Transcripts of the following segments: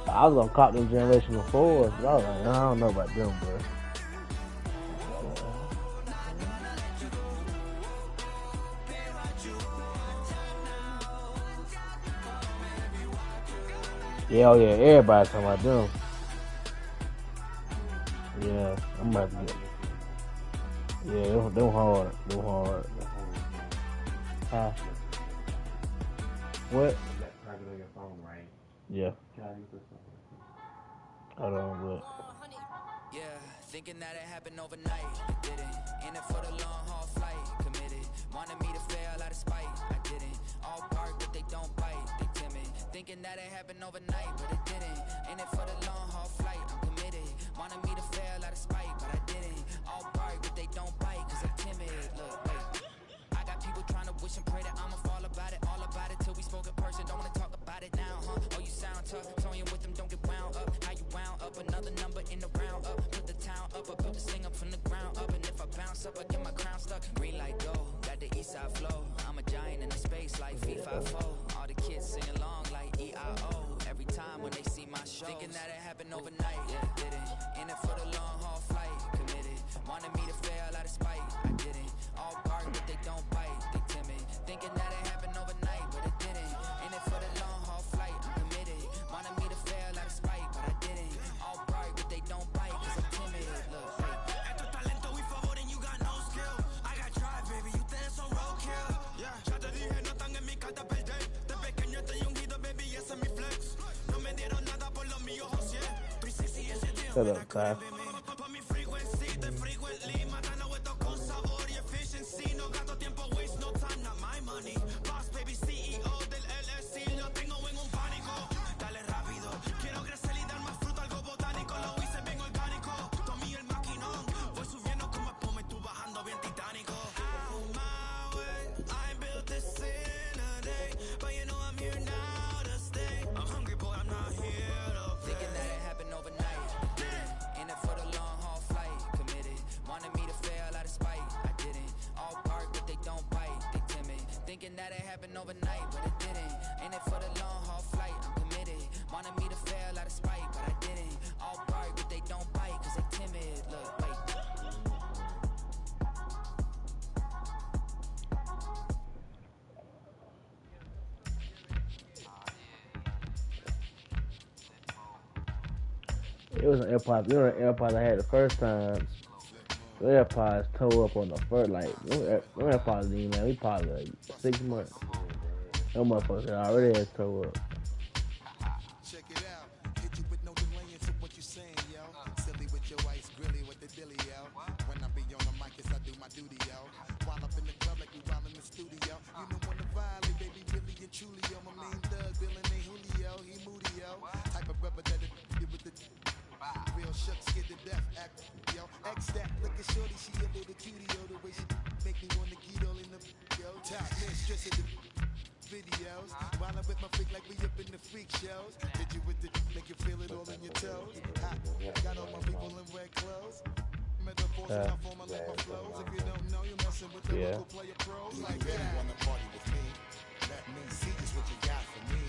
I was gonna cop them generational fours, but I was like, I don't know about them, bro. Yeah, oh yeah, everybody talking about them. Yeah, I'm about to get. Yeah, them hard, them hard. Huh? What? Yeah. Hold on, but. Yeah, thinking that it happened overnight, it didn't. In it for the long haul flight, committed. Wanted me to fail out of spite, I didn't. All bark but they don't bite, they timid. Thinking that it happened overnight, but it didn't. In it for the long haul flight, I'm committed. Wanted me to fail out of spite, but I didn't. All bark but they don't bite, cause I'm timid. Look, wait. I got people trying to wish and pray that I'ma fall about it, all about it till we spoke in person. Don't wanna talk about it now, huh? Oh, you sound tough, toying with them, don't get wound up. How you wound up? Another number in the round up. Put the town up, I built this thing up from the ground up. And if I bounce up, I get my crown stuck. Green light go, got the east side flow. I'm a giant in the space like V54. All the kids sing along like EIO. Every time when they see my show, thinking that it happened overnight, yeah, didn't. In it for the long haul flight, committed. Wanted me to fail out of spite, I didn't. All bark but they don't bite, they timid. Thinking that it happened overnight, but it didn't. In it for the long haul flight, I'm committed. Wanted me to fail out of spite, but I didn't. All bark but they don't bite, cause I'm timid. Look, esto es talento y favor and you got no skill. I got drive, baby, you think so roadkill. Yeah, ya te dije, no están en mi carta perder. De pequeño estoy ungido, baby, ese es mi flex. No me dieron nada por lo mío, José. Estoy sexy ese tío. Shut up, Ty. Pa' mi frequency, de frequently. Matando esto con sabor y efficiency. No gasto tiempo, waste no time, not my money. Boss, baby, CEO del LSC. Lo tengo en un pánico. Dale rápido, quiero crecer y dar más fruto, algo botánico. Lo hice bien orgánico. Tomé el maquinón. Voy subiendo como espuma y tú bajando bien titánico. Out my way, I built this in a day. But you know I'm here now to stay. I'm hungry, boy, I'm not here to play. Thinking that it happened overnight. In it for the long haul flight, committed. Wanted me to fail out of spite, I didn't. All bark but they don't bite, they timid. Thinking that it happened overnight, but it didn't. In it for the long haul flight, I'm committed. Wanted me to fail out of spite, but I didn't. All bark but they don't bite, cause they timid. Look, wait. It was an AirPods. You know the AirPods I had the first time. The AirPods tore up on the first, like, them AirPods didn't, man. We probably like 6 months. Them motherfuckers had already had tore up. Check it out. Hit you with no delay into what you saying, yo. Silly with your ice grilly with the dilly, yo. When I be on the mic, yes, I do my duty, yo. While up in the club like we while in the studio. You know when the violate, baby, really and truly, yo. My main thug, Bill and Julio, he moody, yo. Type of rubber that it with the real shook, scared to death, act, yo. X that, look at shorty, she a little cutie, yo. The way she make me wanna get all in the, yo. Top mistress of the videos. While I'm with my freak like we up in the freak shows. Did you with the make you feel it all in your toes? Hot. Got all my people in red clothes. Metaphors and I form my like my flows. If you don't know, you're messing with the local player pros. Like you really wanna party with me? Let me see just what you got for me.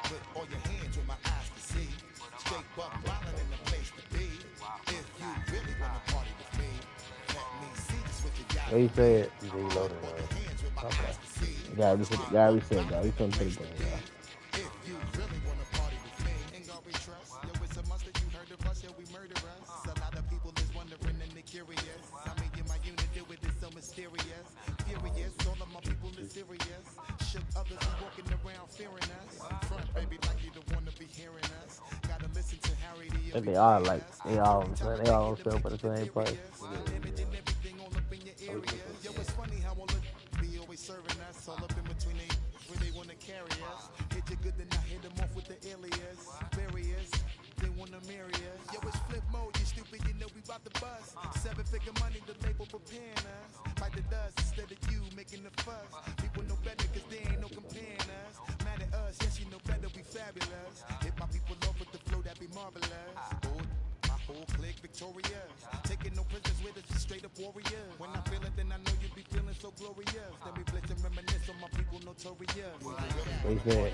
Put all your hands with my eyes to see. Straight buck wildin' in the place to be. If you really wanna party with me, let me see just what you got. What you said? Put your hands with my eyes to see. Gotta reset, guys. We couldn't take that, guys. If you really wanna party with me, ain't gonna be trust. Yo, it's a must that you heard of us, yo, we murder us. A lot of people is wondering and they curious. I mean, in my unit, do it is so mysterious. Furious, all of my people is serious. Shook others who walking around fearing us. Front, baby, like you don't wanna be hearing us. Gotta listen to Harry the They all like, they all sell for the same price. everything all up in your area. Yo, it's funny how all of be always serving us. All up in between they where they wanna carry us. Hit you good, then I hit them off with the alias. Various, they wanna marry us. Yo, it's flip mode, you stupid, you know we bout to bust. 7-figure money, the label preparing us. Bite the dust instead of you making the fuss. People know better cause they ain't no comparing us. Mad at us, yes, you know better, we fabulous. Hit my people off with the flow, that be marvelous. My whole clique victorious. Taking no prisoners with us, just straight up warriors. When I feel it, then I know you be feeling so glorious. Then we blitz and reminisce on my people notorious. What you said?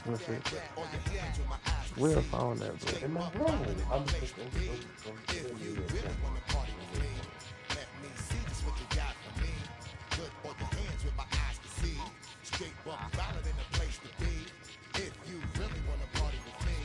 Let's see. or your hands with my eyes to We'll see. find that, bro. Straight Am I buck wrong? violent in the I'm place to be. If giving you you a really chance. wanna party with me, let me see just what you got for me. Put all your hands with my eyes to see. Straight buck violent in the place to be. If you really wanna party with me.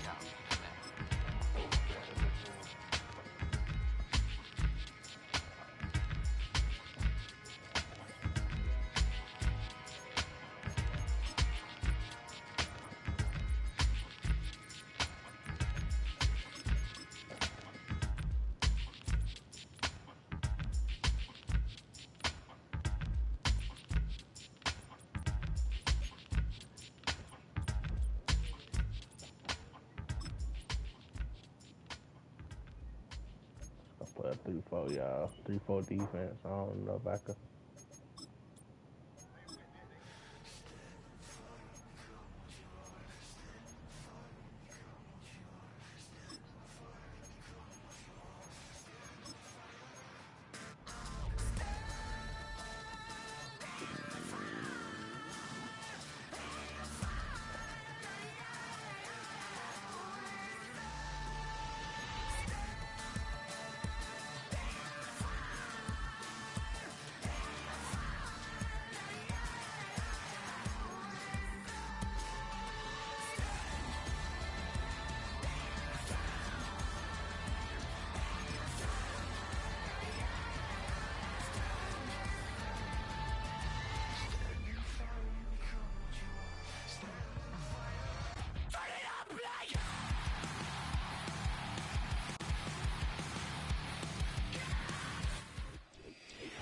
I put a 3-4, y'all. 3-4 defense. I don't know if I could.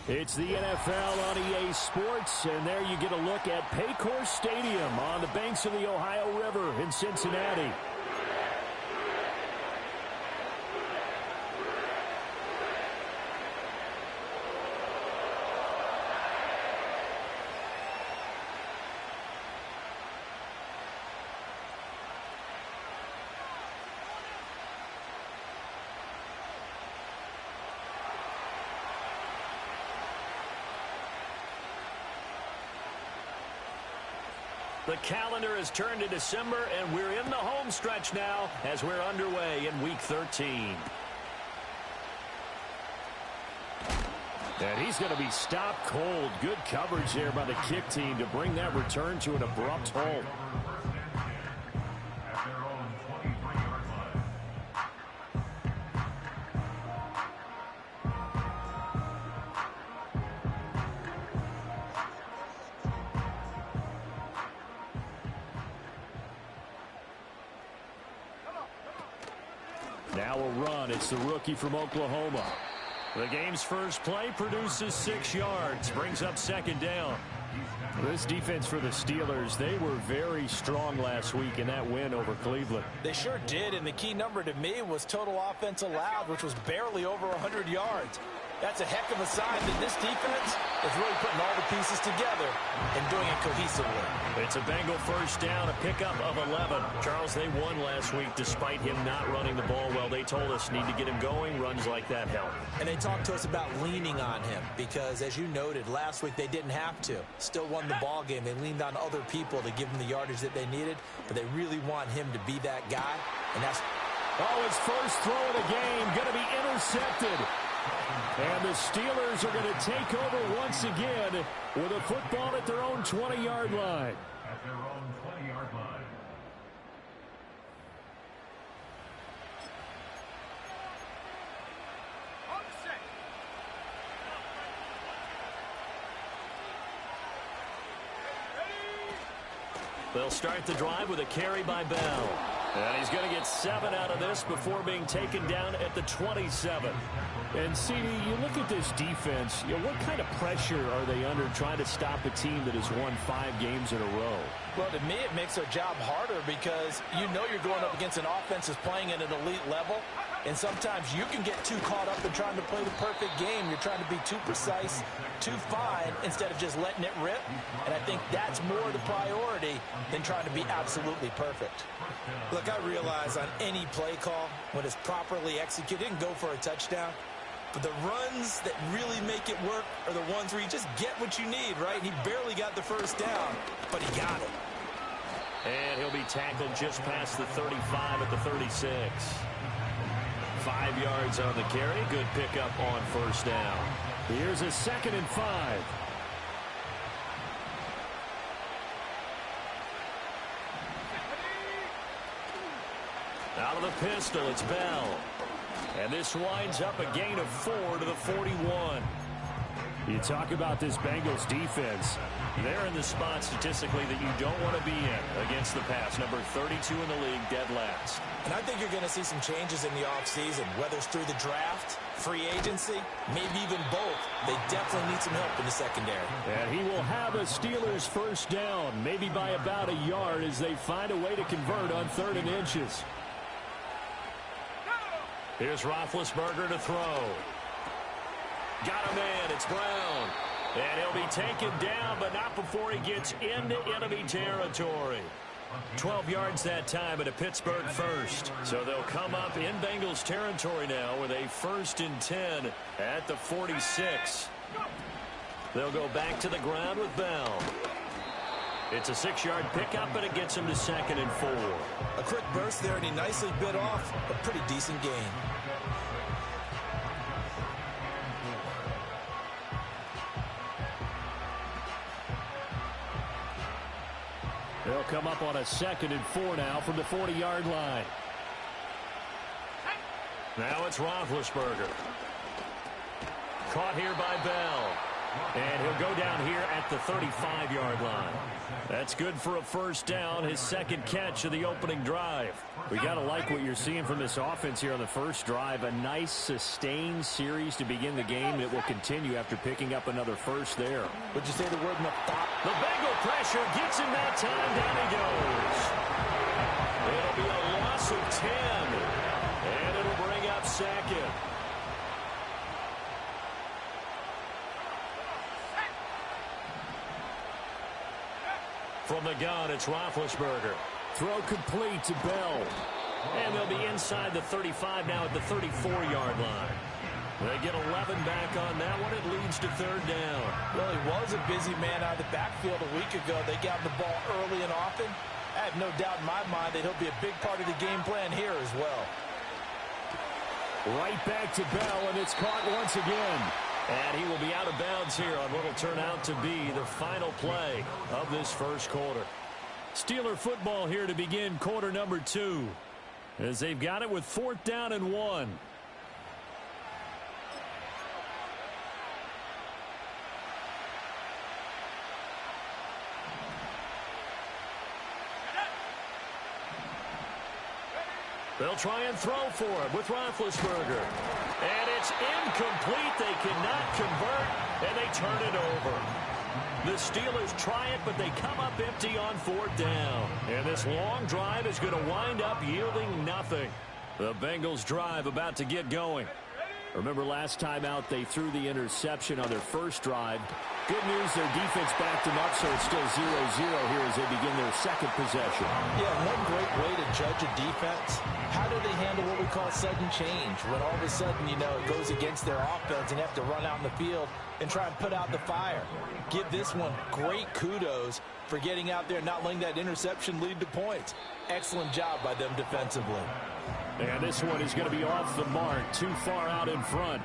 It's the NFL on EA Sports, and there you get a look at Paycor Stadium on the banks of the Ohio River in Cincinnati. The calendar has turned to December, and we're in the home stretch now as we're underway in Week 13. And he's going to be stopped cold. Good coverage there by the kick team to bring that return to an abrupt halt. Now a run. It's the rookie from Oklahoma. The game's first play produces 6 yards. Brings up second down. This defense for the Steelers, they were very strong last week in that win over Cleveland. They sure did, and the key number to me was total offense allowed, which was barely over 100 yards. That's a heck of a sign that this defense is really putting all the pieces together and doing it cohesively. It's a Bengal first down, a pickup of 11. Charles, they won last week despite him not running the ball well. They told us need to get him going. Runs like that help. And they talked to us about leaning on him because, as you noted, last week they didn't have to. Still won the ball game. They leaned on other people to give them the yardage that they needed, but they really want him to be that guy, and that's... Oh, his first throw of the game going to be intercepted. And the Steelers are going to take over once again with a football at their own 20-yard line. At their own 20-yard line. They'll start the drive with a carry by Bell. And he's going to get 7 out of this before being taken down at the 27. And, CD, you look at this defense, what kind of pressure are they under trying to stop a team that has won 5 games in a row? Well, to me, it makes their job harder because you know you're going up against an offense that's playing at an elite level, and sometimes you can get too caught up in trying to play the perfect game. You're trying to be too precise, too fine, instead of just letting it rip. And I think that's more the priority than trying to be absolutely perfect. Look, I realize on any play call, when it's properly executed, it can go for a touchdown. But the runs that really make it work are the ones where you just get what you need, right? And he barely got the first down, but he got it. And he'll be tackled just past the 35 at the 36. 5 yards on the carry. Good pickup on first down. Here's a 2nd and 5. Out of the pistol, it's Bell. And this winds up a gain of 4 to the 41. You talk about this Bengals defense. They're in the spot statistically that you don't want to be in against the pass. Number 32 in the league, dead last. And I think you're going to see some changes in the offseason, whether it's through the draft, free agency, maybe even both. They definitely need some help in the secondary. And he will have a Steelers first down, maybe by about a yard as they find a way to convert on 3rd and inches. Here's Roethlisberger to throw. Got a man. It's Brown. And he'll be taken down, but not before he gets into enemy territory. 12 yards that time at a Pittsburgh first. So they'll come up in Bengals territory now with a 1st and 10 at the 46. They'll go back to the ground with Bell. It's a 6-yard pickup, but it gets him to 2nd and 4. A quick burst there, and he nicely bit off a pretty decent gain. They'll come up on a 2nd and 4 now from the 40-yard line. Now it's Roethlisberger. Caught here by Bell. And he'll go down here at the 35-yard line. That's good for a first down, his 2nd catch of the opening drive. We got to like what you're seeing from this offense here on the first drive. A nice, sustained series to begin the game that will continue after picking up another first there. Would you say the word in the top? The Bengal pressure gets him that time. Down he goes. It'll be a loss of 10. And it'll bring up 2nd. From the gun, it's Roethlisberger. Throw complete to Bell. And they'll be inside the 35 now at the 34-yard line. They get 11 back on that one. It leads to 3rd down. Well, he was a busy man out of the backfield a week ago. They got the ball early and often. I have no doubt in my mind that he'll be a big part of the game plan here as well. Right back to Bell, and it's caught once again. And he will be out of bounds here on what will turn out to be the final play of this first quarter. Steeler football here to begin quarter number 2. As they've got it with 4th down and 1. They'll try and throw for him with Roethlisberger. And it's incomplete. They cannot convert, and they turn it over. The Steelers try it, but they come up empty on 4th down. And this long drive is going to wind up yielding nothing. The Bengals drive about to get going. Remember last time out they threw the interception on their first drive. Good news, their defense backed them up, so it's still 0-0 here as they begin their 2nd possession. Yeah, one great way to judge a defense, how do they handle what we call sudden change? When all of a sudden, you know, it goes against their offense and they have to run out in the field and try and put out the fire. Give this one great kudos for getting out there and not letting that interception lead to points. Excellent job by them defensively. And this one is going to be off the mark, too far out in front.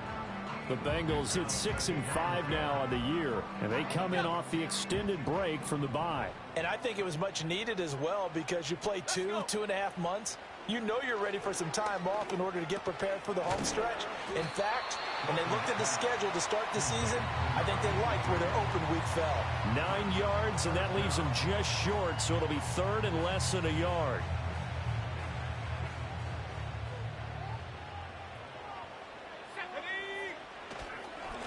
The Bengals hit 6-5 now on the year, and they come in off the extended break from the bye. And I think it was much needed as well because you play 2.5 months. You know you're ready for some time off in order to get prepared for the home stretch. In fact, when they looked at the schedule to start the season, I think they liked where their open week fell. 9 yards, and that leaves them just short, so it'll be 3rd and less than a yard.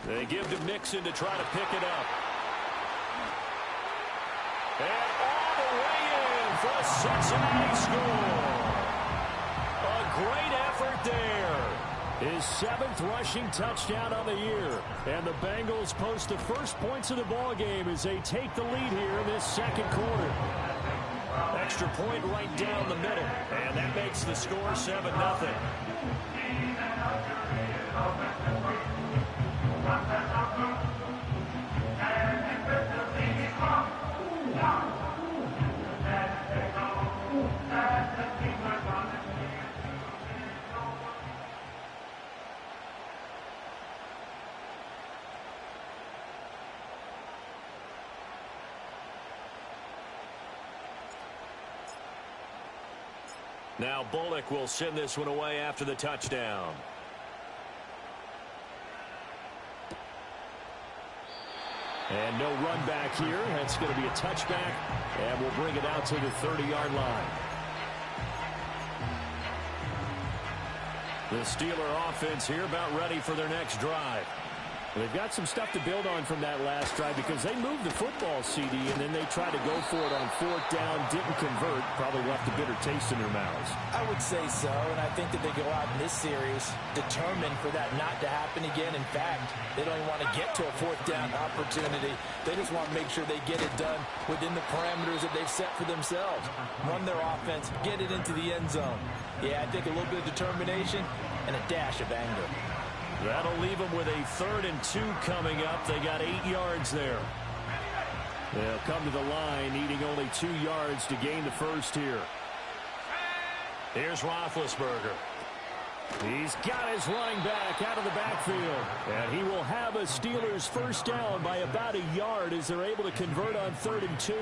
They give to Mixon to try to pick it up. And all the way in for a Cincinnati score. A great effort there. His 7th rushing touchdown on the year. And the Bengals post the first points of the ball game as they take the lead here in this 2nd quarter. Extra point right down the middle. And that makes the score 7-0. Now Bullock will send this one away after the touchdown. And no run back here. That's going to be a touchback, and we'll bring it out to the 30-yard line. The Steeler offense here about ready for their next drive. They've got some stuff to build on from that last drive because they moved the football, CD, and then they tried to go for it on fourth down, didn't convert, probably left a bitter taste in their mouths. I would say so, and I think that they go out in this series determined for that not to happen again. In fact, they don't even want to get to a fourth down opportunity. They just want to make sure they get it done within the parameters that they've set for themselves. Run their offense, get it into the end zone. Yeah, I think a little bit of determination and a dash of anger. That'll leave them with a 3rd and 2 coming up. They got 8 yards there. They'll come to the line, needing only 2 yards to gain the first here. Here's Roethlisberger. He's got his running back out of the backfield. And he will have a Steelers first down by about a yard as they're able to convert on 3rd and 2.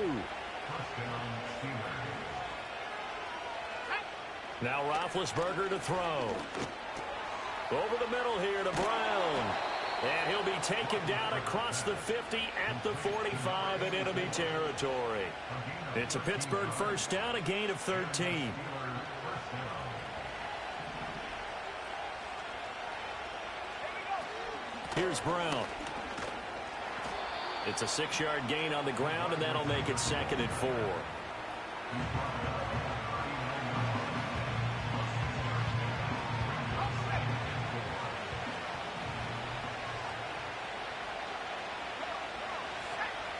Now Roethlisberger to throw. Over the middle here to Brown. And he'll be taken down across the 50 at the 45 in enemy territory. It's a Pittsburgh first down, a gain of 13. Here's Brown. It's a 6-yard gain on the ground, and that'll make it 2nd and 4.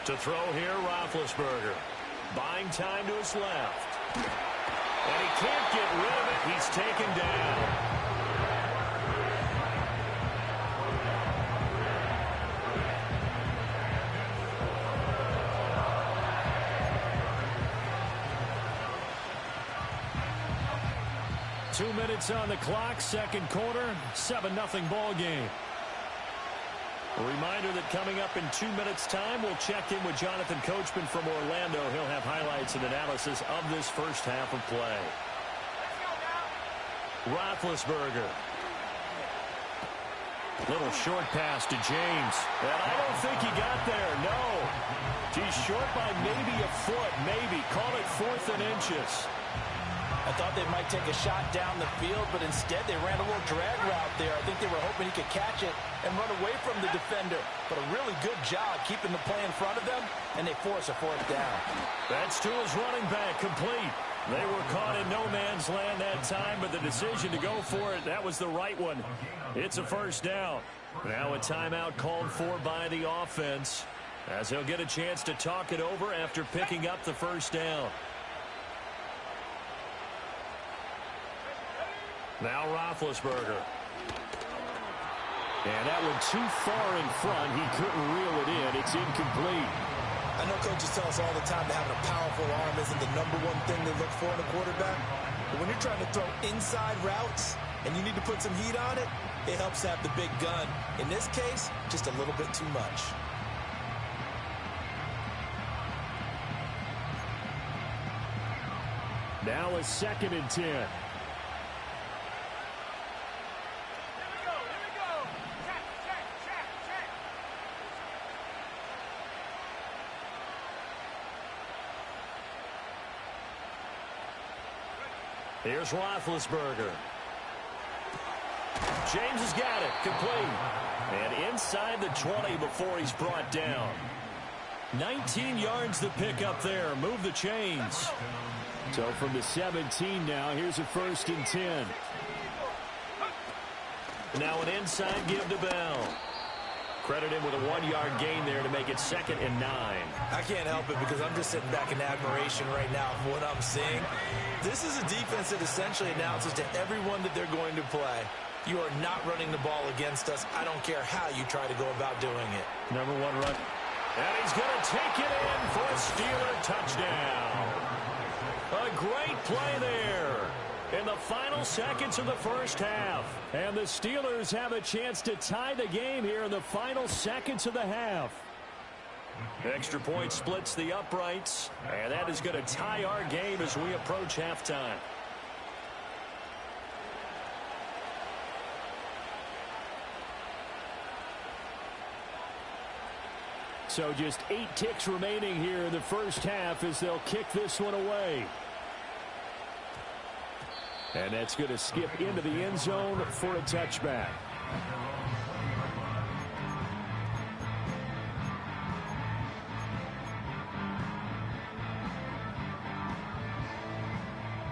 To throw here, Roethlisberger. Buying time to his left. And he can't get rid of it. He's taken down. Two minutes on the clock, second quarter, 7-0 ball game. A reminder that coming up in 2 minutes' time, we'll check in with Jonathan Coachman from Orlando. He'll have highlights and analysis of this first half of play. Roethlisberger. Little short pass to James. And I don't think he got there, no. He's short by maybe a foot, maybe. Call it 4th and inches. I thought they might take a shot down the field, but instead they ran a little drag route there. I think they were hoping he could catch it and run away from the defender. But a really good job keeping the play in front of them, and they force a 4th down. That's to his running back, complete. They were caught in no man's land that time, but the decision to go for it, that was the right one. It's a first down. Now a timeout called for by the offense, as he'll get a chance to talk it over after picking up the first down. Now Roethlisberger. And that one too far in front. He couldn't reel it in. It's incomplete. I know coaches tell us all the time that having a powerful arm isn't the #1 thing they look for in a quarterback. But when you're trying to throw inside routes and you need to put some heat on it, it helps to have the big gun. In this case, just a little bit too much. Now a 2nd and 10. Here's Roethlisberger. James has got it. Complete. And inside the 20 before he's brought down. 19 yards to pick up there. Move the chains. So from the 17 now, here's a 1st and 10. Now an inside give to Bell. Credit him with a 1-yard gain there to make it 2nd and 9. I can't help it because I'm just sitting back in admiration right now of what I'm seeing. This is a defense that essentially announces to everyone that they're going to play, you are not running the ball against us. I don't care how you try to go about doing it. #1 run. And he's going to take it in for a Steeler touchdown. A great play there in the final seconds of the first half. And the Steelers have a chance to tie the game here in the final seconds of the half. Extra point splits the uprights, and that is going to tie our game as we approach halftime. So just 8 ticks remaining here in the first half as they'll kick this one away. And that's going to skip into the end zone for a touchback.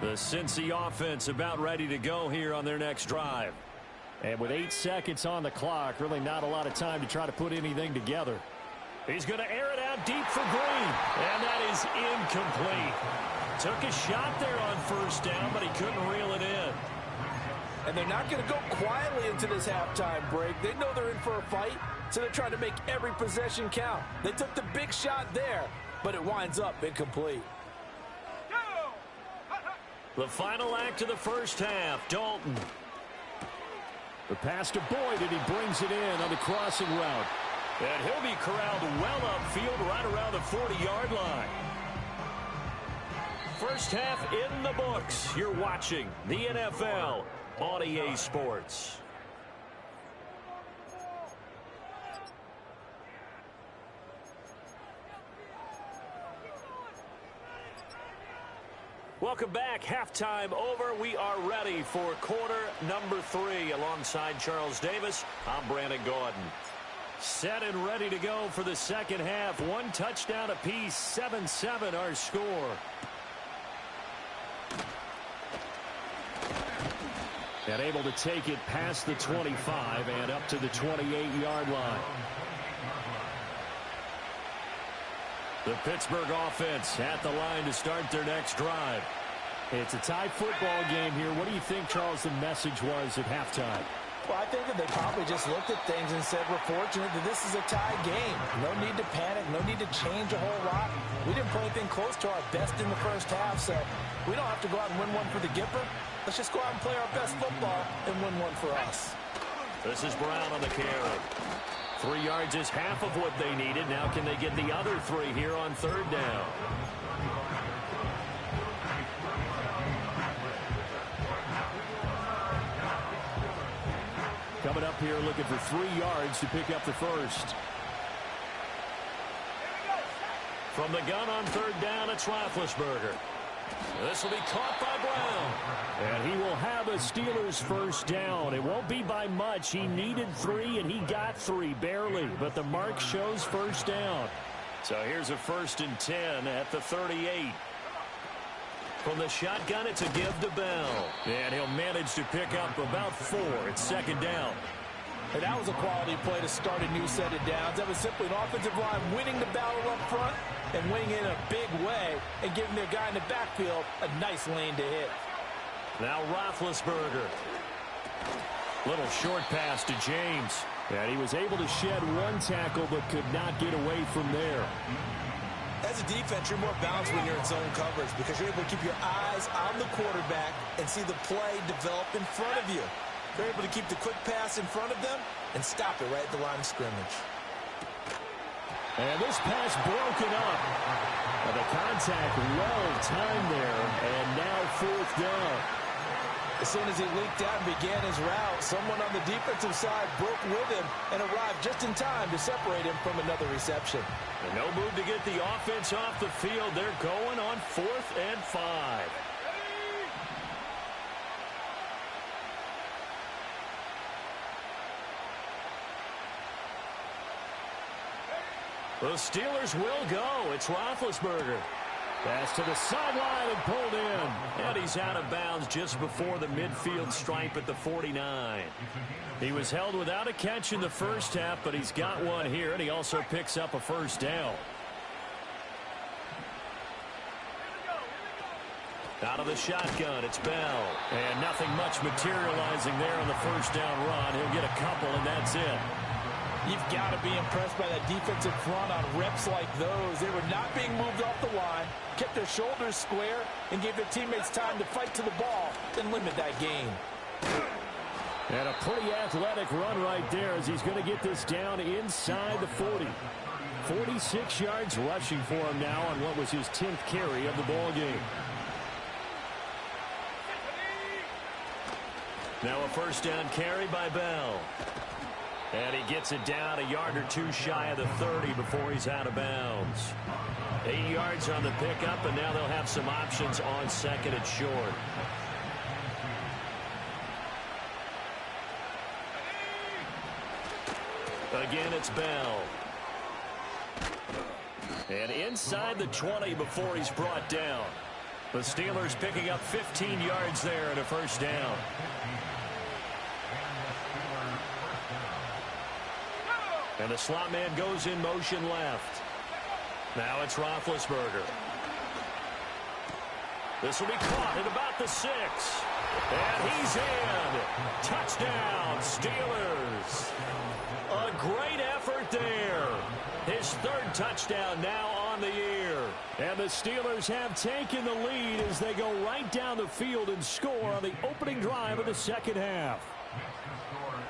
The Cincy offense about ready to go here on their next drive. And with 8 seconds on the clock, really not a lot of time to try to put anything together. He's going to air it out deep for Green. And that is incomplete. Took a shot there on first down, but he couldn't reel it in. And they're not going to go quietly into this halftime break. They know they're in for a fight, so they're trying to make every possession count. They took the big shot there, but it winds up incomplete. The final act of the first half, Dalton. The pass to Boyd, and he brings it in on the crossing route. And he'll be corralled well upfield right around the 40-yard line. First half in the books. You're watching the NFL on EA Sports. Welcome back. Halftime over. We are ready for quarter number 3. Alongside Charles Davis, I'm Brandon Gordon. Set and ready to go for the second half. 1 touchdown apiece. 7-7 our score. And able to take it past the 25 and up to the 28-yard line. The Pittsburgh offense at the line to start their next drive. It's a tie football game here. What do you think, Charles, the message was at halftime? Well, I think that they probably just looked at things and said, we're fortunate that this is a tie game. No need to panic. No need to change a whole lot. We didn't play anything close to our best in the first half, so we don't have to go out and win one for the Gipper. Let's just go out and play our best football and win one for us. This is Brown on the carry. 3 yards is half of what they needed. Now can they get the other 3 here on third down? Coming up here looking for 3 yards to pick up the first. From the gun on third down, it's Roethlisberger. This will be caught by Brown. And he will have a Steelers first down. It won't be by much. He needed 3, and he got 3, barely. But the mark shows first down. So here's a 1st and 10 at the 38. From the shotgun, it's a give to Bell. And he'll manage to pick up about 4. It's second down. And that was a quality play to start a new set of downs. That was simply an offensive line winning the battle up front and winning in a big way and giving their guy in the backfield a nice lane to hit. Now Roethlisberger. Little short pass to James. And he was able to shed 1 tackle but could not get away from there. As a defense, you're more balanced when you're in zone coverage because you're able to keep your eyes on the quarterback and see the play develop in front of you. You're able to keep the quick pass in front of them and stop it right at the line of scrimmage. And this pass broken up. And the contact well timed there, and now 4th down. As soon as he leaked out and began his route, someone on the defensive side broke with him and arrived just in time to separate him from another reception. And no move to get the offense off the field. They're going on 4th and 5. The Steelers will go. It's Roethlisberger. Pass to the sideline and pulled in. And he's out of bounds just before the midfield stripe at the 49. He was held without a catch in the first half, but he's got one here, and he also picks up a first down. Out of the shotgun, it's Bell. And nothing much materializing there on the first down run. He'll get a couple, and that's it. You've got to be impressed by that defensive front on reps like those. They were not being moved off the line, kept their shoulders square, and gave their teammates time to fight to the ball, then limit that gain. And a pretty athletic run right there as he's going to get this down inside the 40. 46 yards rushing for him now on what was his 10th carry of the ball game. Now a first down carry by Bell. And he gets it down a yard or two shy of the 30 before he's out of bounds. 8 yards on the pickup, and now they'll have some options on second and short. Again, it's Bell. And inside the 20 before he's brought down. The Steelers picking up 15 yards there and a first down. And the slot man goes in motion left. Now it's Roethlisberger. This will be caught at about the 6. And he's in. Touchdown, Steelers. A great effort there. His third touchdown now on the year. And the Steelers have taken the lead as they go right down the field and score on the opening drive of the second half.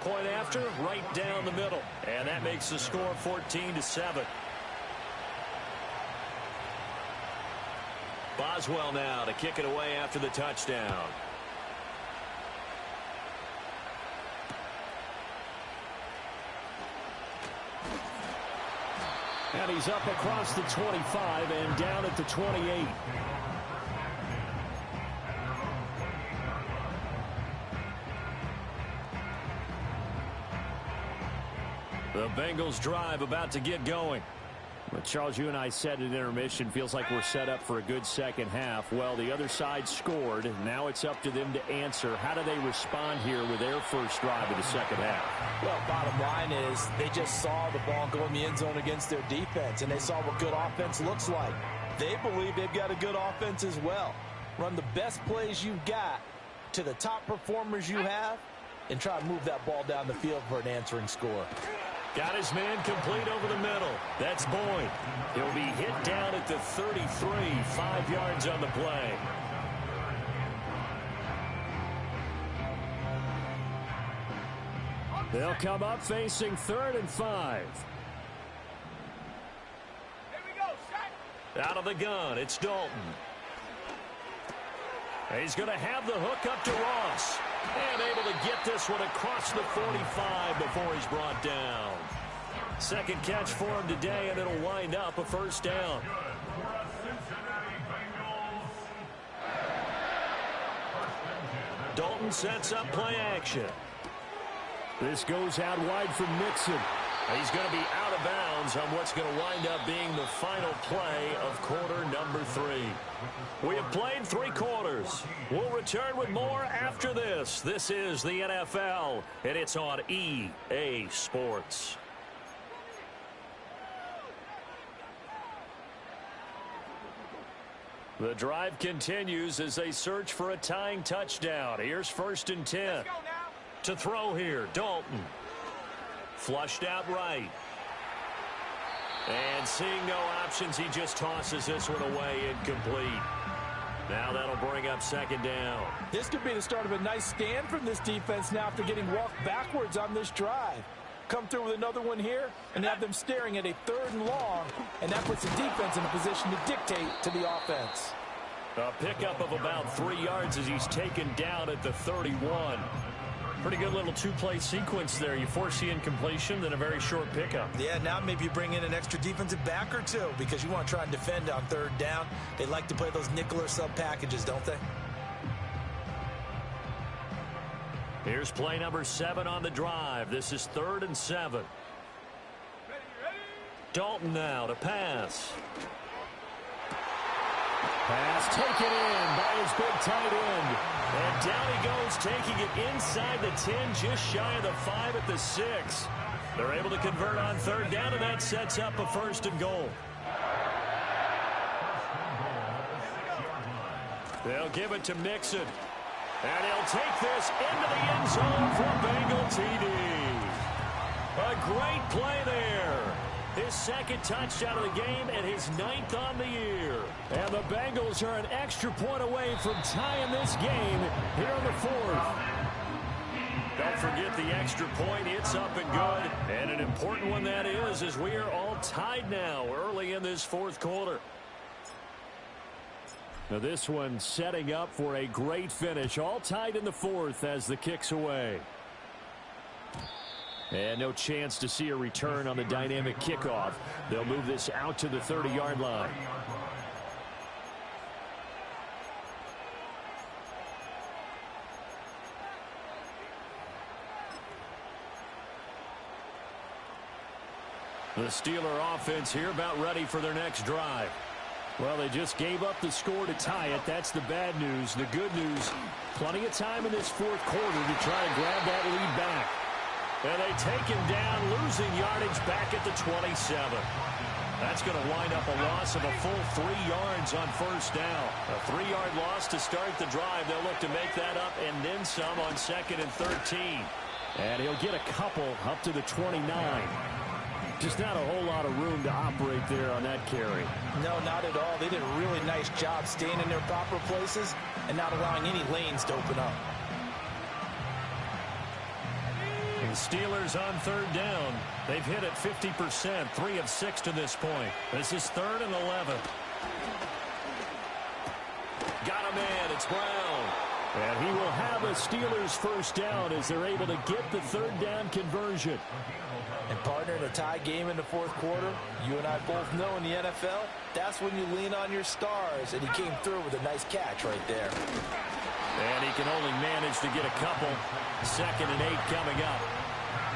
Point after, right down the middle. And that makes the score 14-7. Boswell now to kick it away after the touchdown. And he's up across the 25 and down at the 28. The Bengals drive about to get going. But Charles, you and I said at intermission, feels like we're set up for a good second half. Well, the other side scored. Now it's up to them to answer. How do they respond here with their first drive of the second half? Well, bottom line is they just saw the ball go in the end zone against their defense, and they saw what good offense looks like. They believe they've got a good offense as well. Run the best plays you've got to the top performers you have, and try to move that ball down the field for an answering score. Got his man complete over the middle. That's Boyd. He'll be hit down at the 33, 5 yards on the play. They'll come up facing 3rd and 5. Out of the gun, it's Dalton. He's going to have the hook up to Ross. And able to get this one across the 45 before he's brought down. Second catch for him today, and it'll wind up a first down. Dalton sets up play action. This goes out wide from Mixon. He's going to be out of bounds on what's going to wind up being the final play of quarter number 3. We have played 3 quarters. We'll return with more after this. This is the NFL, and it's on EA Sports. The drive continues as they search for a tying touchdown. Here's 1st and 10. To throw here, Dalton. Flushed out right. And seeing no options, he just tosses this one away incomplete. Now that'll bring up 2nd down. This could be the start of a nice stand from this defense now after getting walked backwards on this drive. Come through with another one here and have them staring at a 3rd and long, and that puts the defense in a position to dictate to the offense. A pickup of about 3 yards as he's taken down at the 31. Pretty good little 2-play sequence there. You force the incompletion, then a very short pickup. Yeah, now maybe you bring in an extra defensive back or 2 because you want to try and defend on 3rd down. They like to play those nickel or sub packages, don't they? Here's play number 7 on the drive. This is 3rd and 7. Dalton now to pass. Pass taken in by his big tight end. And down he goes, taking it inside the 10, just shy of the 5 at the 6. They're able to convert on 3rd down, and that sets up a 1st and goal. They'll give it to Mixon. And he'll take this into the end zone for a Bengal TD. A great play there. His second touchdown of the game and his 9th on the year. And the Bengals are an extra point away from tying this game here in the 4th. Don't forget the extra point. It's up and good. And an important one that is, as we are all tied now early in this 4th quarter. Now this one setting up for a great finish. All tied in the 4th as the kick's away. And no chance to see a return on the dynamic kickoff. They'll move this out to the 30-yard line. The Steeler offense here about ready for their next drive. Well, they just gave up the score to tie it. That's the bad news. The good news, plenty of time in this 4th quarter to try to grab that lead back. And they take him down, losing yardage back at the 27. That's going to wind up a loss of a full 3 yards on first down. A 3-yard loss to start the drive. They'll look to make that up and then some on 2nd and 13. And he'll get a couple up to the 29. Just not a whole lot of room to operate there on that carry. No, not at all. They did a really nice job staying in their proper places and not allowing any lanes to open up. The Steelers on 3rd down. They've hit it 50%, 3 of 6 to this point. This is 3rd and 11. Got a man, it's Brown. And he will have a Steelers first down as they're able to get the 3rd down conversion. And partner, in a tie game in the 4th quarter, you and I both know in the NFL, that's when you lean on your stars. And he came through with a nice catch right there. And he can only manage to get a couple. 2nd and 8 coming up.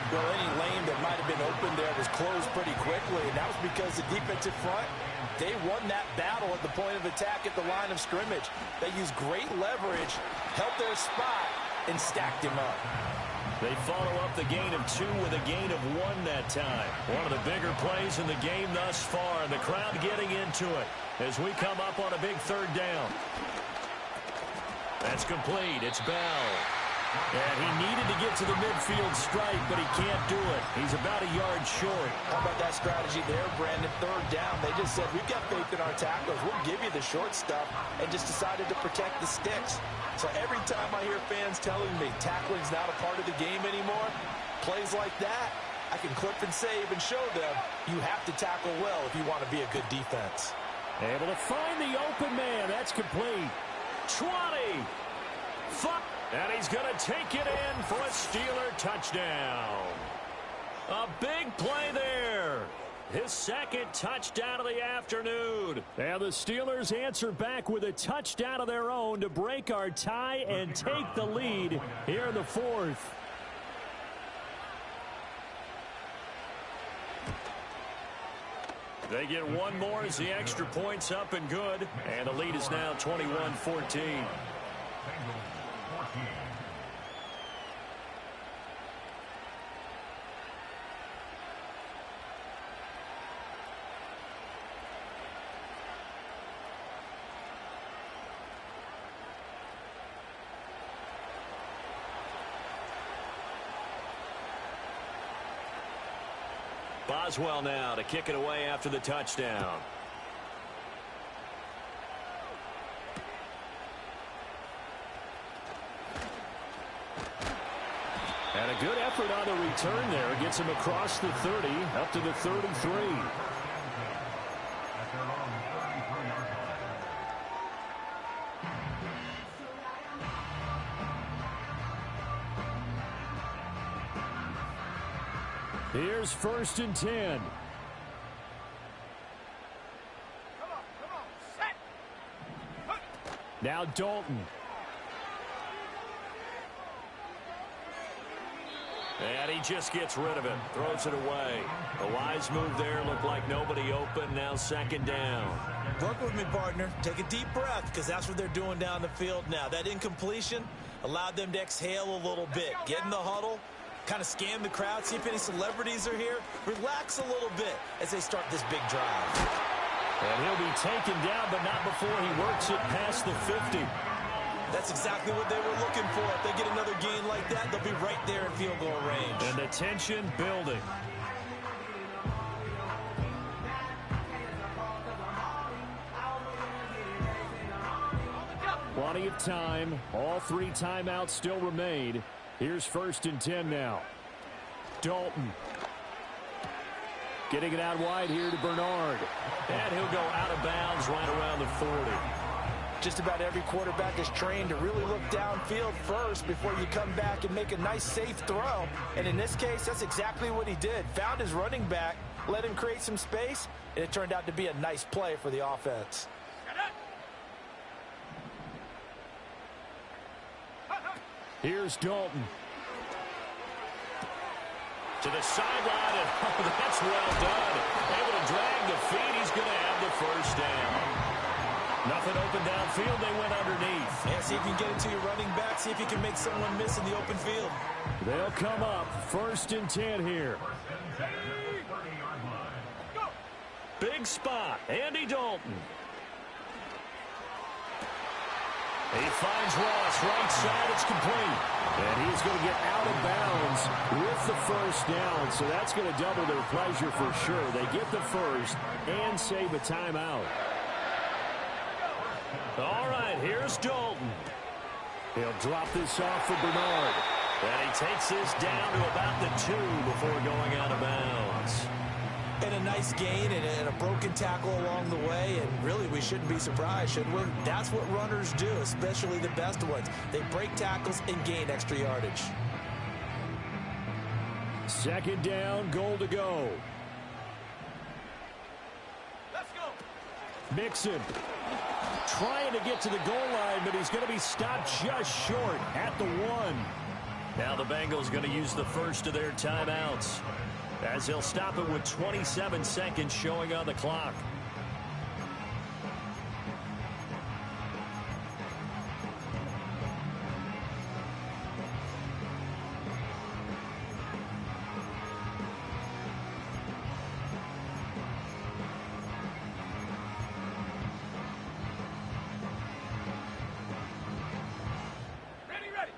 Well, any lane that might have been open there was closed pretty quickly, and that was because the defensive front, they won that battle at the point of attack at the line of scrimmage. They used great leverage, held their spot, and stacked him up. They follow up the gain of 2 with a gain of 1 that time. One of the bigger plays in the game thus far, and the crowd getting into it as we come up on a big 3rd down. That's complete. It's Bell. And he needed to get to the midfield stripe, but he can't do it. He's about a yard short. How about that strategy there, Brandon? 3rd down. They just said, we've got faith in our tacklers. We'll give you the short stuff, and just decided to protect the sticks. So every time I hear fans telling me tackling's not a part of the game anymore, plays like that, I can clip and save and show them you have to tackle well if you want to be a good defense. Able to find the open man. That's complete. 20. And he's going to take it in for a Steeler touchdown. A big play there. His 2nd touchdown of the afternoon. And the Steelers answer back with a touchdown of their own to break our tie and take the lead here in the 4th. They get one more as the extra point's up and good. And the lead is now 21-14. Boswell now to kick it away after the touchdown. And a good effort on the return there. Gets him across the 30, up to the 33. Here's 1st and 10. Now Dalton. And he just gets rid of it. Throws it away. A wise move there. Looked like nobody open. Now 2nd down. Work with me, partner. Take a deep breath, because that's what they're doing down the field now. That incompletion allowed them to exhale a little bit. Get in the huddle. Kind of scan the crowd, see if any celebrities are here. Relax a little bit as they start this big drive. And he'll be taken down, but not before he works it past the 50. That's exactly what they were looking for. If they get another gain like that, they'll be right there in field goal range. And the tension building. Plenty of time. All 3 timeouts still remain. Here's 1st and 10 now. Dalton. Getting it out wide here to Bernard. And he'll go out of bounds right around the 40. Just about every quarterback is trained to really look downfield first before you come back and make a nice, safe throw. And in this case, that's exactly what he did. Found his running back, let him create some space, and it turned out to be a nice play for the offense. Here's Dalton. To the sideline, and oh, that's well done. Able to drag the feet. He's going to have the first down. Nothing open downfield. They went underneath. Yeah, see if you can get it to your running back. See if you can make someone miss in the open field. They'll come up 1st and 10 here. Big spot. Andy Dalton. He finds Ross right side. It's complete. And he's going to get out of bounds with the first down. So that's going to double their pleasure for sure. They get the first and save a timeout. All right, here's Dalton. He'll drop this off for Bernard. And he takes this down to about the 2 before going out of bounds. And a nice gain and a broken tackle along the way. And really, we shouldn't be surprised, should we? That's what runners do, especially the best ones. They break tackles and gain extra yardage. 2nd down, goal to go. Let's go. Mixon trying to get to the goal line, but he's going to be stopped just short at the 1. Now the Bengals going to use the first of their timeouts, as they'll stop it with 27 seconds showing on the clock.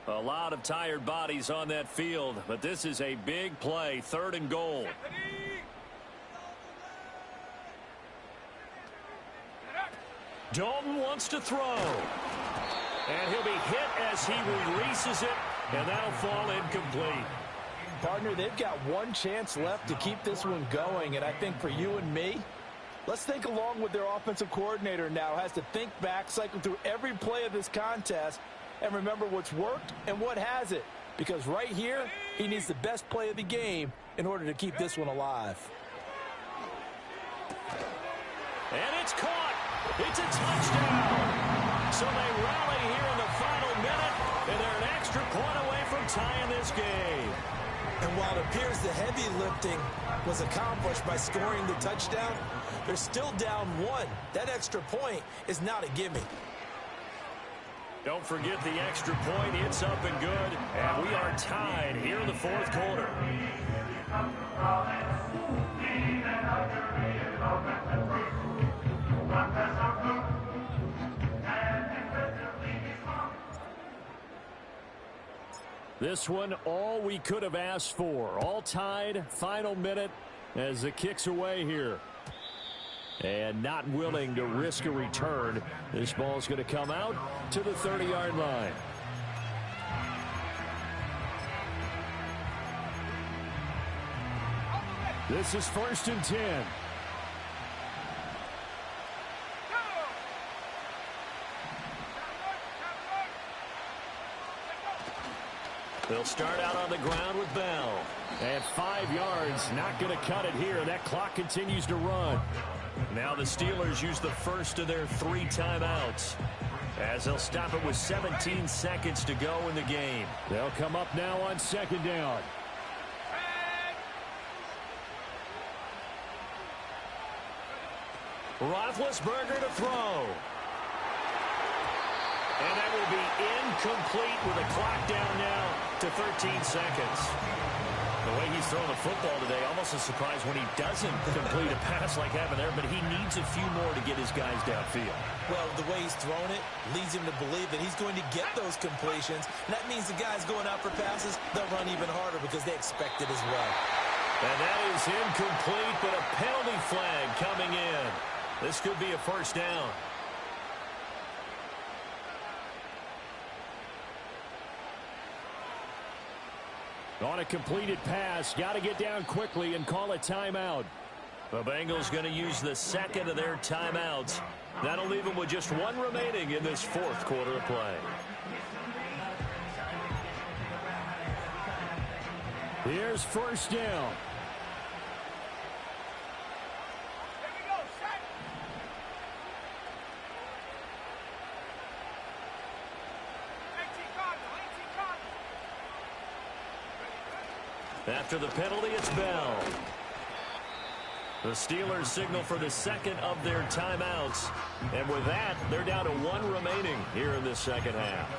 A lot of tired bodies on that field, but this is a big play, 3rd and goal. Dalton wants to throw. And he'll be hit as he releases it, and that'll fall incomplete. Partner, they've got one chance left to keep this one going, and I think for you and me, let's think along with their offensive coordinator now. Has to think back, cycle through every play of this contest, and remember what's worked and what hasn't. Because right here, he needs the best play of the game in order to keep this one alive. And it's caught. It's a touchdown. So they rally here in the final minute, and they're an extra point away from tying this game. And while it appears the heavy lifting was accomplished by scoring the touchdown, they're still down 1. That extra point is not a gimme. Don't forget the extra point. It's up and good. And we are tied here in the 4th quarter. This one, all we could have asked for. All tied, final minute as the kick's away here. And not willing to risk a return. This ball's going to come out to the 30-yard line. This is 1st and 10. They'll start out on the ground with Bell. And 5 yards, not going to cut it here. That clock continues to run. Now the Steelers use the first of their 3 timeouts, as they'll stop it with 17 seconds to go in the game. They'll come up now on 2nd down. Roethlisberger to throw. And that will be incomplete with a clock down now to 13 seconds. The way he's throwing the football today, almost a surprise when he doesn't complete a pass like having there, but he needs a few more to get his guys downfield. Well, the way he's thrown it leads him to believe that he's going to get those completions. And that means the guys going out for passes, they'll run even harder because they expect it as well. And that is incomplete, but a penalty flag coming in. This could be a first down. On a completed pass, got to get down quickly and call a timeout. The Bengals going to use the second of their timeouts. That'll leave them with just one remaining in this fourth quarter of play. Here's first down. After the penalty, it's Bell. The Steelers signal for the second of their timeouts. And with that, they're down to one remaining here in this second half.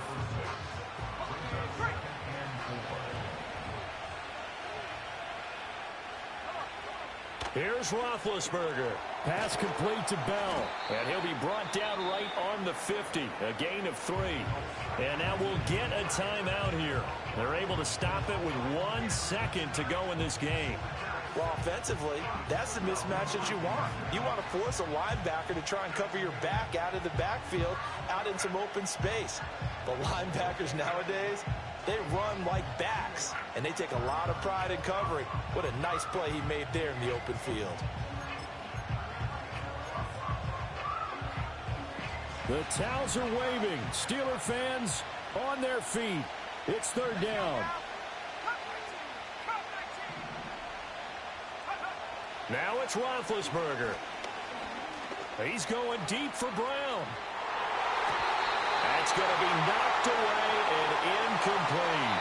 Here's Roethlisberger. Pass complete to Bell. And he'll be brought down right on the 50. A gain of 3. And now we'll get a timeout here. They're able to stop it with 1 second to go in this game. Well, offensively, that's the mismatch that you want. You want to force a linebacker to try and cover your back out of the backfield, out in some open space. The linebackers nowadays, they run like backs, and they take a lot of pride in covering. What a nice play he made there in the open field. The towels are waving. Steeler fans on their feet. It's third down. Now it's Roethlisberger. He's going deep for Brown. That's going to be knocked away and incomplete.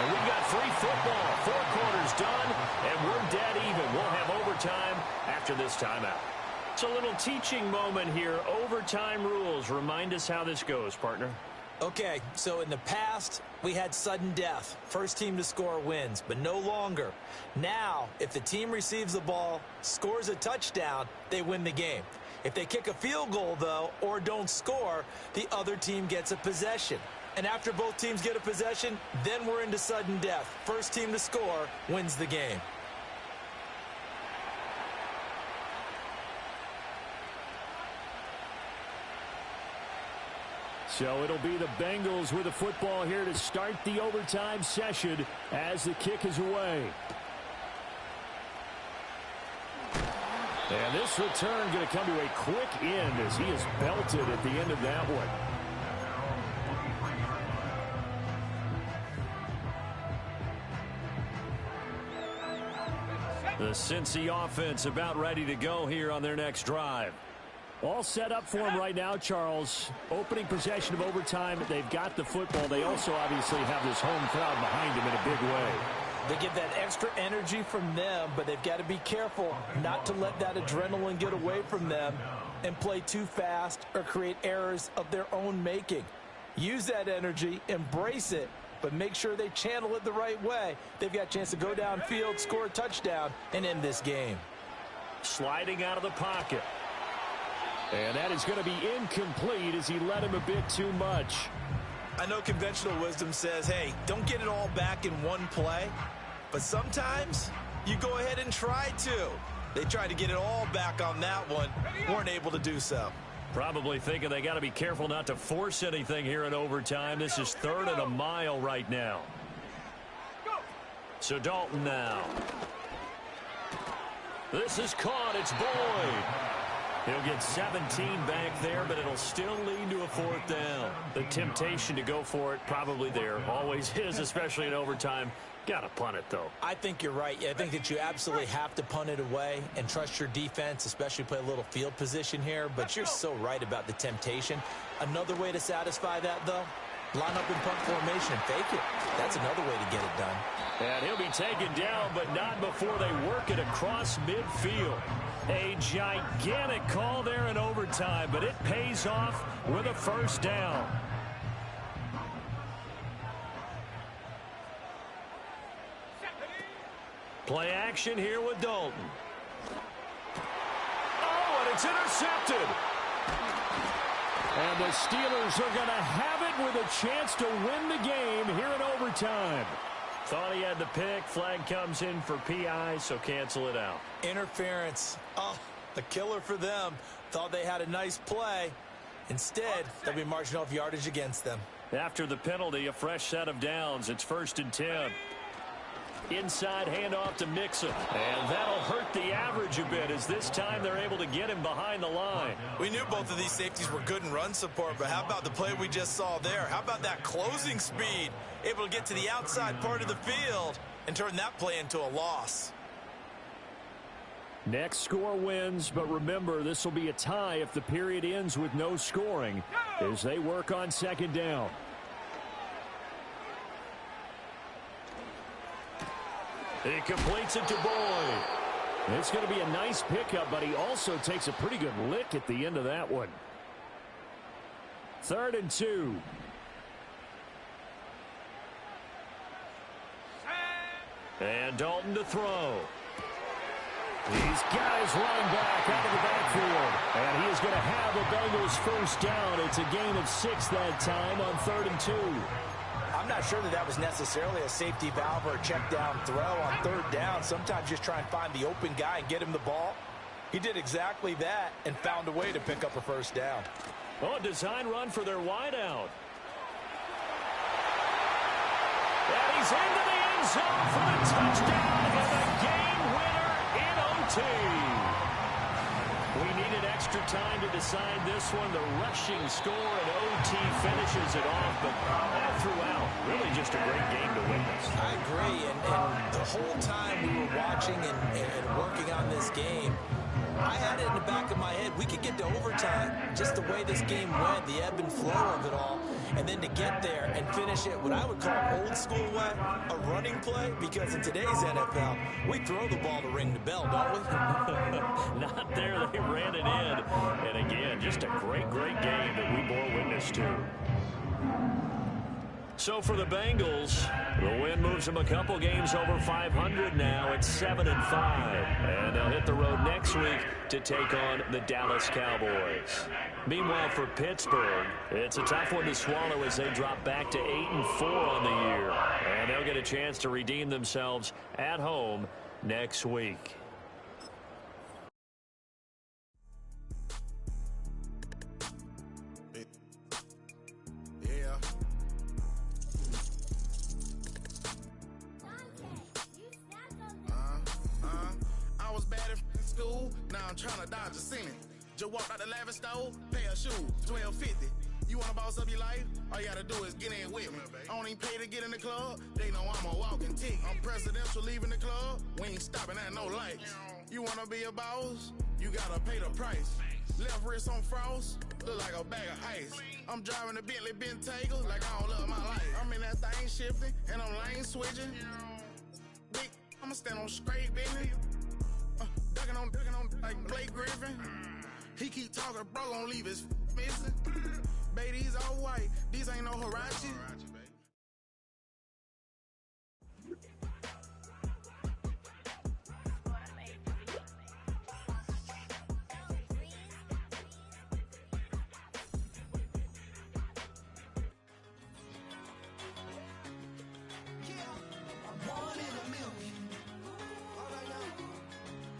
And we've got free football. 4 quarters done, and we're dead even. We'll have overtime after this timeout. It's a little teaching moment here. Overtime rules. Remind us how this goes, partner. Okay, so in the past, we had sudden death. First team to score wins, but no longer. Now, if the team receives the ball, scores a touchdown, they win the game. If they kick a field goal, though, or don't score, the other team gets a possession. And after both teams get a possession, then we're into sudden death. First team to score wins the game. So it'll be the Bengals with the football here to start the overtime session as the kick is away. And this return going to come to a quick end as he is belted at the end of that one. The Cincy offense about ready to go here on their next drive. All set up for him right now, Charles. Opening possession of overtime. They've got the football. They also obviously have this home crowd behind them in a big way. They get that extra energy from them, but they've got to be careful not to let that adrenaline get away from them and play too fast or create errors of their own making. Use that energy, embrace it, but make sure they channel it the right way. They've got a chance to go downfield, score a touchdown, and end this game. Sliding out of the pocket. And that is going to be incomplete as he led him a bit too much. I know conventional wisdom says, hey, don't get it all back in one play. But sometimes you go ahead and try to. They tried to get it all back on that one. Weren't able to do so. Probably thinking they got to be careful not to force anything here in overtime. This is 3rd and a mile right now. So Dalton now. This is caught. It's Boyd. He'll get 17 back there, but it'll still lead to a 4th down. The temptation to go for it probably there. Always is, especially in overtime. Got to punt it, though. I think you're right. I think that you absolutely have to punt it away and trust your defense, especially play a little field position here. But you're so right about the temptation. Another way to satisfy that, though, line up in punt formation and fake it. That's another way to get it done. And he'll be taken down, but not before they work it across midfield. A gigantic call there in overtime, but it pays off with a 1st down. Play action here with Dalton. Oh, and it's intercepted. And the Steelers are going to have it with a chance to win the game here in overtime. Thought he had the pick. Flag comes in for PI, so cancel it out. Interference. Oh, a killer for them. Thought they had a nice play. Instead, they'll be marching off yardage against them. After the penalty, a fresh set of downs. It's 1st and 10. Inside handoff to Mixon. And that'll hurt the average a bit as this time they're able to get him behind the line. We knew both of these safeties were good in run support, but how about the play we just saw there? How about that closing speed? Able to get to the outside part of the field and turn that play into a loss. Next score wins, but remember, this will be a tie if the period ends with no scoring as they work on 2nd down. He completes it to Boyd. It's going to be a nice pickup, but he also takes a pretty good lick at the end of that one. 3rd and 2. And Dalton to throw. He's got his running back out of the backfield. And he is going to have a Bengals first down. It's a gain of 6 that time on 3rd and 2. I'm not sure that was necessarily a safety valve or a check down throw on 3rd down. Sometimes just try and find the open guy and get him the ball. He did exactly that and found a way to pick up a first down. Oh, a design run for their wideout. And he's into the end zone for the touchdown and a game winner in OT. We needed extra time to decide this one. The rushing score and OT finishes it off, but all throughout, really just a great game to witness. I agree, and the whole time we were watching and working on this game, I had it in the back of my head. We could get to overtime, just the way this game went, the ebb and flow of it all, and then to get there and finish it what I would call old school way, a running play, because in today's NFL, we throw the ball to ring the bell, don't we? Not there. They ran it in. And again, just a great, great game that we bore witness to. So for the Bengals, the win moves them a couple games over 500 now. It's 7-5. And they'll hit the road next week to take on the Dallas Cowboys. Meanwhile, for Pittsburgh, it's a tough one to swallow as they drop back to 8-4 on the year. And they'll get a chance to redeem themselves at home next week. Now I'm trying to dodge a sentence. Just walked out the lavish store, pay a shoe, $12.50. You want to boss up your life? All you got to do is get in with me. I don't even pay to get in the club. They know I'm a walking tick. I'm presidential leaving the club. We ain't stopping at no lights. You want to be a boss? You got to pay the price. Left wrist on frost, look like a bag of ice. I'm driving a Bentley Bentayga like I don't love my life. I'm in that thing shifting, and I'm lane switching. Big, I'ma stand on straight business. Ducking on like Blake Griffin. He keep talking, bro, gon' leave his missing. Baby, these all white, these ain't no Hirachi.